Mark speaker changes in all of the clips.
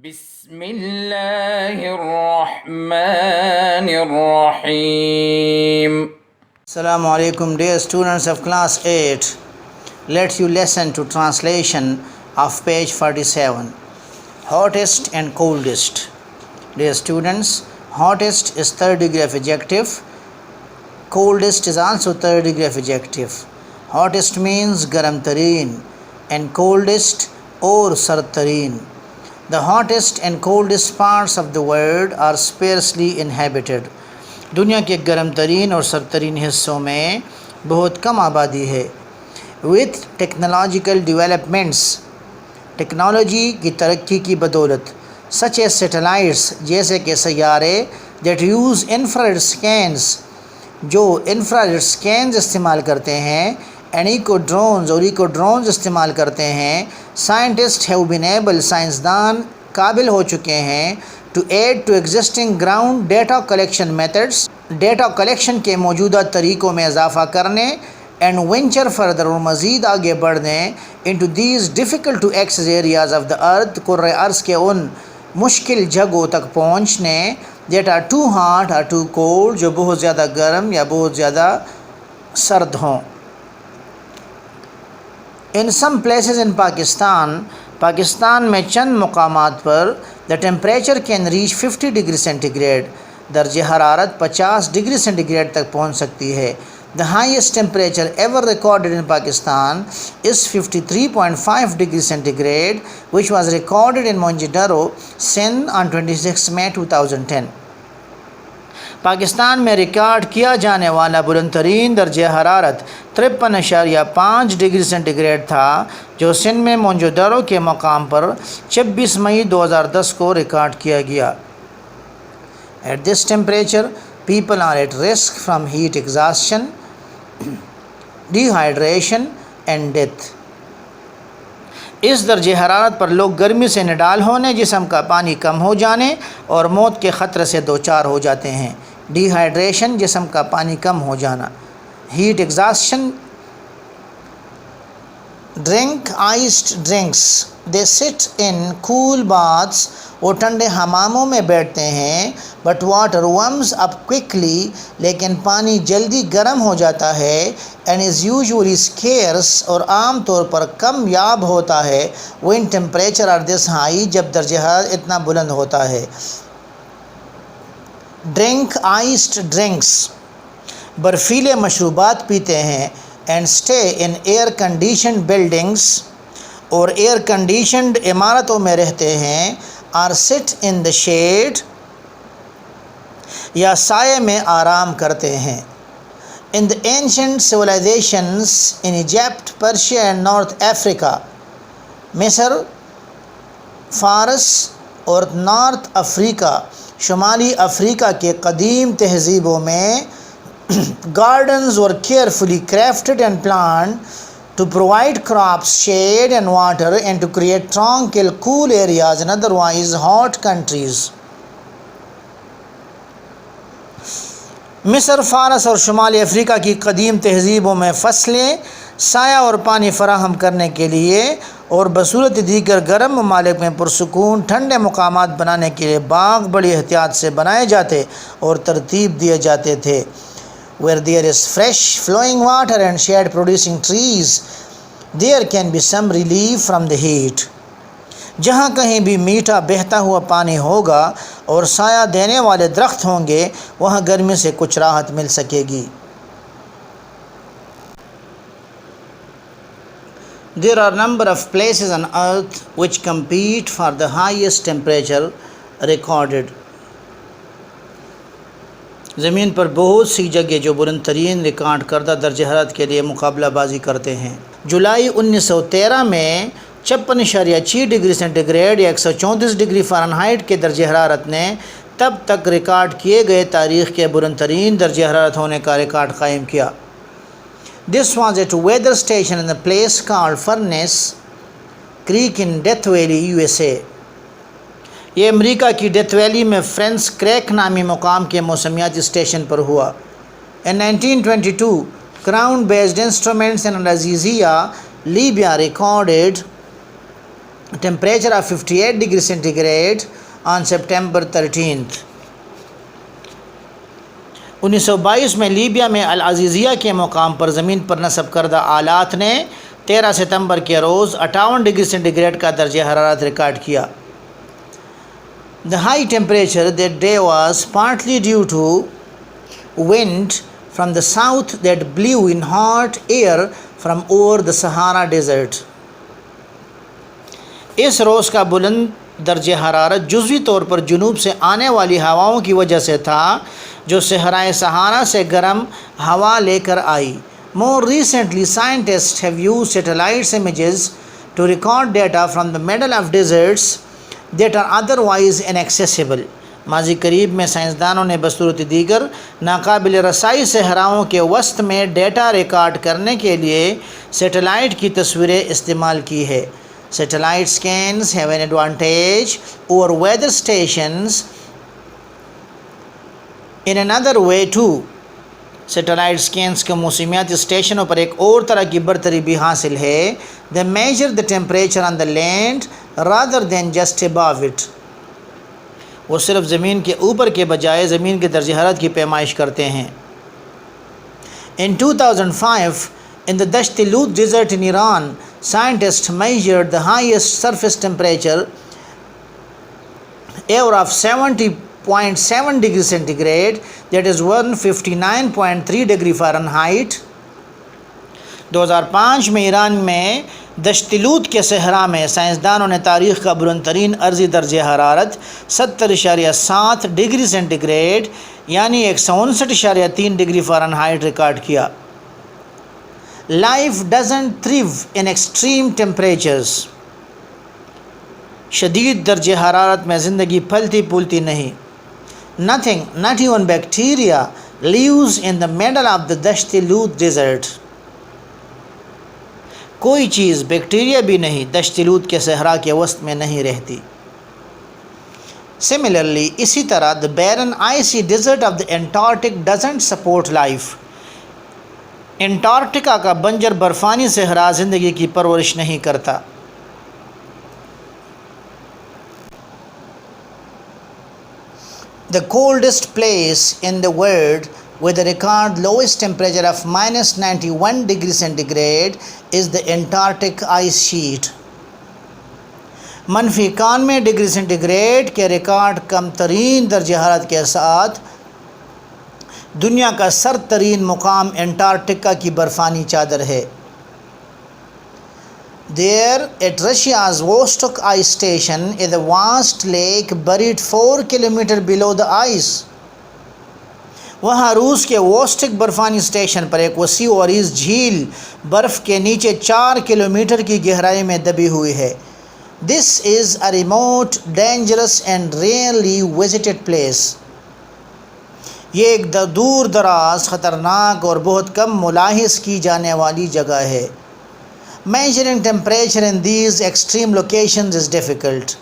Speaker 1: بسم اللہ الرحمن الرحیم.
Speaker 2: Assalamu alaikum, dear students of class 8. Let's you listen to translation of page 47. Hottest and coldest. Dear students, hottest is third degree of adjective. Coldest is also third degree of adjective. Hottest means garam tareen and coldest or sard tareen. The hottest and coldest parts of the world are sparsely inhabited. دنیا کے گرم ترین اور سرد ترین حصوں میں بہت کم آبادی ہے. with technological developments, ٹیکنالوجی کی ترقی کی بدولت, such as satellites, جیسے کہ سیارے, that use infrared scans, جو انفراریڈ اسکینز استعمال کرتے ہیں, and eco drones اور eco drones استعمال کرتے ہیں. scientists have been able, سائنسدان قابل ہو چکے ہیں, to add to existing ground data collection methods, data collection کے موجودہ طریقوں میں اضافہ کرنے, and venture further اور مزید آگے بڑھنے, into these difficult to access areas of the earth, کرۂ ارض کے ان مشکل جگہوں تک پہنچنے, that are too hot or too cold, جو بہت زیادہ گرم یا بہت زیادہ سرد ہوں. In some places in Pakistan میں چند مقامات پر the temperature can reach 50 degree centigrade, درجہ حرارت 50 ڈگری سینٹی گریڈ تک پہنچ سکتی ہے. The highest temperature ever recorded in Pakistan is 53.5 degree centigrade, which was recorded in Mohenjo-daro, Sindh on 26 May 2010. Pakistan میں ریکارڈ کیا جانے والا بلند ترین درجہ حرارت 53.5 ڈگری سینٹی گریڈ تھا, جو سندھ میں مونجو دارو کے مقام پر 26 مئی 2010 کو ریکارڈ کیا گیا. At this temperature, people are at risk from heat exhaustion, dehydration and death. اس درجہ حرارت پر لوگ گرمی سے نڈال ہونے, جسم کا پانی کم ہو جانے اور موت کے خطرے سے دوچار ہو جاتے ہیں. ڈی ہائیڈریشن, جسم کا پانی کم ہو جانا. ہیٹ ایگزاسشن, ڈرنک آئسڈ ڈرنکس, دے سٹ ان کول باتھس, وہ ٹھنڈے حماموں میں بیٹھتے ہیں. بٹ واٹر وارمز اپ کوئکلی, لیکن پانی جلدی گرم ہو جاتا ہے. اینڈ از یوزولی اسکیئرس, اور عام طور پر کم یاب ہوتا ہے. When temperature are this high, جب درجہ حرارت اتنا بلند ہوتا ہے. ڈرنک آئسڈ ڈرنکس, برفیلے مشروبات پیتے ہیں. And stay in year conditioned buildings, اور ایئر کنڈیشنڈ عمارتوں میں رہتے ہیں. آر سٹ ان دا شیڈ, یا سائے میں آرام کرتے ہیں. In the ancient civilizations in Egypt, Persia and North Africa, مصر, فارس اور نارتھ افریقہ, شمالی افریقہ کے قدیم تہذیبوں میں gardens were carefully crafted and planned to provide crops shade and water and to create tranquil cool areas in otherwise hot countries. مصر, فارس اور شمالی افریقہ کی قدیم تہذیبوں میں فصلیں, سایہ اور پانی فراہم کرنے کے لیے اور بصورت دیگر گرم ممالک میں پرسکون ٹھنڈے مقامات بنانے کے لیے باغ بڑی احتیاط سے بنائے جاتے اور ترتیب دیے جاتے تھے. Where there is fresh flowing water and shade producing trees, there can be some relief from the heat. جہاں کہیں بھی میٹھا بہتا ہوا پانی ہوگا اور سایہ دینے والے درخت ہوں گے, وہاں گرمی سے کچھ راحت مل سکے گی. There are number of places on earth which compete for the highest temperature recorded. زمین پر بہت سی جگہ جو بلند ترین ریکارڈ کردہ درجہ حرارت کے لیے مقابلہ بازی کرتے ہیں. جولائی 1913 میں 56.6 ڈگری سینٹی گریڈ یا 134 ڈگری فارنہائٹ کے درجہ حرارت نے تب تک ریکارڈ کیے گئے تاریخ کے بلند ترین درجہ حرارت ہونے کا ریکارڈ قائم کیا. This was at weather station in a place called Furnace Creek in Death Valley, USA. یہ امریکہ کی ڈیتھ ویلی میں فرینس کریک نامی مقام کے موسمیاتی اسٹیشن پر ہوا. In 1922, ground-based instruments in Al-Azizia, Libya recorded temperature of 58 degree centigrade on September 13th. 1922 میں Libya میں العزیزیہ کے مقام پر زمین پر نصب کردہ آلات نے 13 ستمبر کے روز 58 ڈگری سینٹی گریڈ کا درجہ حرارت ریکارڈ کیا. The high temperature that day was partly due to wind from the south that blew in hot air from over the Sahara Desert. اس روز کا بلند درجہ حرارت جزوی طور پر جنوب سے آنے والی ہواؤں کی وجہ سے تھا جو صحرائے سہارا سے گرم ہوا لے کر آئی. More recently, scientists have used satellite images to record data from the middle of deserts that are otherwise inaccessible. ماضی قریب میں سائنسدانوں نے بصورت دیگر ناقابل رسائی صحراؤں کے وسط میں ڈیٹا ریکارڈ کرنے کے لیے سیٹلائٹ کی تصویریں استعمال کی ہے. Satellite scans have an advantage over weather stations in another way too. Satellite scans کے موسمیاتی اسٹیشنوں پر ایک اور طرح کی برتری بھی حاصل ہے. They measure the temperature on the land rather than just above it. وہ صرف زمین کے اوپر کے بجائے زمین کے درجہ حرارت کی پیمائش کرتے ہیں. In 2005, in the Dasht-e-Lut desert in Iran, scientists measured the highest surface temperature ever of 70.7 degree centigrade, that is 159.3 degree Fahrenheit. 2005 میں ایران میں دشت-لوت کے صحرا میں سائنسدانوں نے تاریخ کا بلند ترین عرضی درجہ حرارت 70.7 ڈگری سینٹی گریڈ یعنی 159.3 ڈگری فارنہائٹ ریکارڈ کیا. Life doesn't thrive in extreme temperatures. شدید درجہ حرارت میں زندگی پھلتی پھولتی نہیں. Nothing, not even bacteria, lives in the middle of the Dasht-e-Lut desert. کوئی چیز بیکٹیریا بھی نہیں دشت-لوت کے صحرا کے وسط میں نہیں رہتی. Similarly, اسی طرح the barren icy desert of the Antarctic doesn't support life. Antarctica کا بنجر برفانی صحرا زندگی کی پرورش نہیں کرتا. The coldest place in the world with a record lowest temperature of -91 degree centigrade is the Antarctic ice sheet. -91 degree centigrade کے record کم ترین درجہ حرارت کے ساتھ دنیا کا سرد ترین مقام انٹارکٹیکا کی برفانی چادر ہے. There at Russia's Vostok ice station is a vast lake buried 4 kilometers below the ice. وہاں روس کے ووسٹک برفانی اسٹیشن پر ایک وسیع و عریض جھیل برف کے نیچے 4 کلومیٹر کی گہرائی میں دبی ہوئی ہے. This is a remote, dangerous and rarely visited place. یہ ایک دور دراز خطرناک اور بہت کم ملاحظ کی جانے والی جگہ ہے. Measuring temperature in these extreme locations is difficult.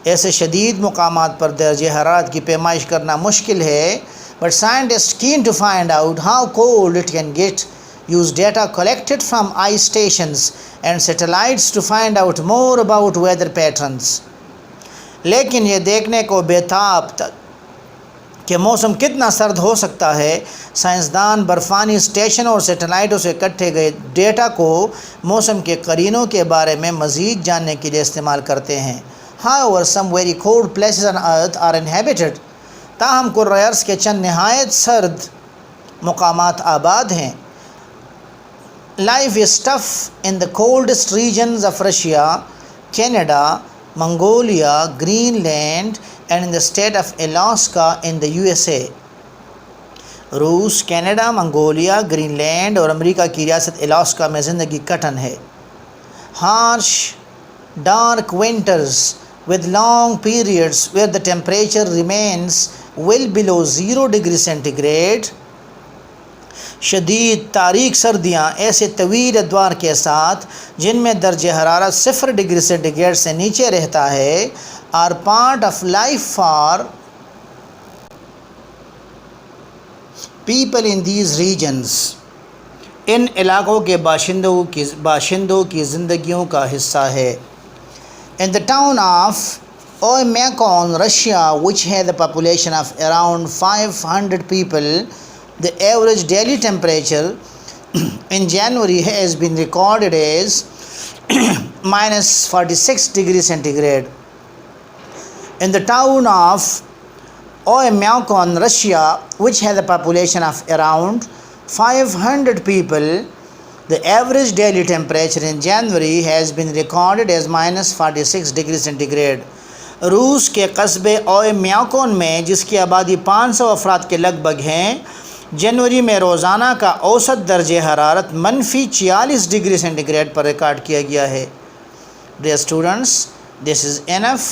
Speaker 2: ایسے شدید مقامات پر درجہ حرارت کی پیمائش کرنا مشکل ہے. But scientists keen to find out how cold it can get use data collected from ice stations and satellites to find out more about weather patterns. لیکن یہ دیکھنے کو بےتاب کہ موسم کتنا سرد ہو سکتا ہے سائنسدان برفانی اسٹیشنوں اور سیٹلائٹوں سے اکٹھے گئے ڈیٹا کو موسم کے قرینوں کے بارے میں مزید جاننے کے لیے استعمال کرتے ہیں. However, some very cold places on earth are inhabited. تاہم کرۂ ارض کے چند نہایت سرد مقامات آباد ہیں. Life is tough in the coldest regions of Russia, Canada, Mongolia, Greenland and in the state of Alaska in the USA. روس، کینیڈا، منگولیا، گرین لینڈ اور امریکہ کی ریاست الاسکا میں زندگی کٹھن ہے. Harsh, dark winters with long periods where the temperature remains well below 0 degree centigrade. شدید تاریک سردیاں ایسے طویل ادوار کے ساتھ جن میں درجہ حرارت 0 ڈگری سینٹی گریڈ سے نیچے رہتا ہے are part of life for people in these regions. ان علاقوں کے باشندوں کی زندگیوں کا حصہ ہے. In the town of Oymyakon, Russia, which had a population of around 500 people, the average daily temperature in January has been recorded as minus 46 degrees centigrade. In the town of Oymyakon, Russia, which has a population of around 500 people, the average daily temperature in January has been recorded as minus 46 degree centigrade. روس کے قصبے اومیاکون میں جس کی آبادی 500 افراد کے لگ بھگ ہیں، جنوری میں روزانہ کا اوسط درجہ حرارت منفی 46 ڈگری سینٹی گریڈ پر ریکارڈ کیا گیا ہے. Dear students, this is enough.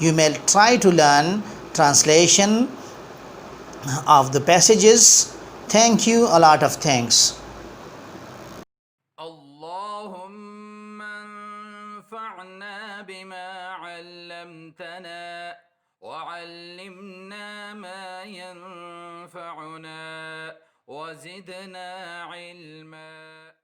Speaker 2: You may try to learn translation of the passages. Thank you. A lot of thanks.
Speaker 1: اللهم انفعنا بما علمتنا وعلمنا ما ينفعنا وزدنا علما.